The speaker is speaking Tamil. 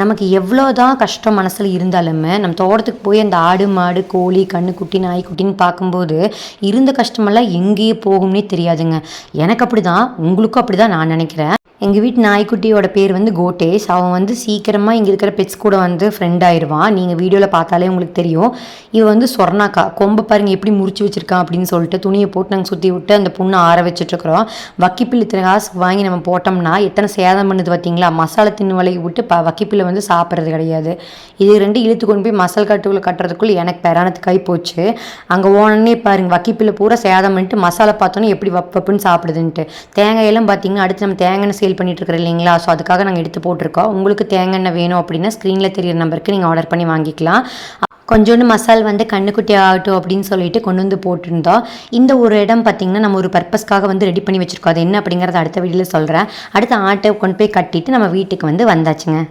நமக்கு எவ்வளோதான் கஷ்டம் மனசில் இருந்தாலுமே நம்ம தோட்டத்துக்கு போய் அந்த ஆடு மாடு கோழி கன்றுக்குட்டி நாய்க்குட்டின்னு பார்க்கும்போது இருந்த கஷ்டமெல்லாம் எங்கேயே போகும்னே தெரியாதுங்க. எனக்கு அப்படி தான், உங்களுக்கும் அப்படி தான் நான் நினைக்கிறேன். எங்கள் வீட்டு நாய்க்குட்டியோட பேர் வந்து கோட்டேஷ். அவன் வந்து சீக்கிரமாக இங்கே இருக்கிற பெட்ஸ் கூட வந்து ஃப்ரெண்ட் ஆயிடுவான். நீங்கள் வீடியோவில் பார்த்தாலே உங்களுக்கு தெரியும். இவன் வந்து சொர்ணாக்கா கொம்பை பாருங்க எப்படி முறிச்சு வச்சிருக்கான் அப்படின்னு சொல்லிட்டு துணியை போட்டு நாங்கள் சுற்றி விட்டு அந்த புண்ணை ஆற வச்சுட்ருக்குறோம். வக்கிப்பில் இத்தனை காசு வாங்கி நம்ம போட்டோம்னா எத்தனை சேதம் பண்ணுது பார்த்தீங்களா. மசாலா தின்னு வலையை விட்டு வக்கிப்பில் வந்து சாப்பிட்றது கிடையாது. இது ரெண்டு இழுத்து கொண்டு போய் மசால் கட்டுக்குள்ளே கட்டுறதுக்குள்ளே எனக்கு பெறானத்துக்காய் போச்சு. அங்கே ஓனே பாருங்க வக்கிப்பில் பூரா சேதம் பண்ணிட்டு மசாலா பார்த்தோன்னே எப்படி வப்புன்னு சாப்பிடுதுன்ட்டு. தேங்காயெல்லாம் பார்த்தீங்கன்னா அடுத்து நம்ம தேங்காய் சேல் பண்ணிட்டு இருக்கிறோம் இல்லைங்களா. ஸோ அதுக்காக நாங்கள் எடுத்து போட்டிருக்கோம். உங்களுக்கு தேங்காய் எண்ணெய் வேணும் அப்படின்னா ஸ்க்ரீனில் தெரியிற நம்பருக்கு நீங்கள் ஆர்டர் பண்ணி வாங்கிக்கலாம். கொஞ்சோண்டு மசால் வந்து கண்ணுக்குட்டி ஆகட்டும் அப்படின்னு சொல்லிட்டு கொண்டு வந்து போட்டிருந்தோம். இந்த ஒரு இடம் பார்த்திங்கன்னா நம்ம ஒரு பர்பஸ்க்காக வந்து ரெடி பண்ணி வச்சுருக்கோம். அது என்ன அப்படிங்கிறத அடுத்த வீடியோவில் சொல்கிறேன். அடுத்த ஆட்டை கொண்டு போய் கட்டிட்டு நம்ம வீட்டுக்கு வந்து வந்தாச்சுங்க.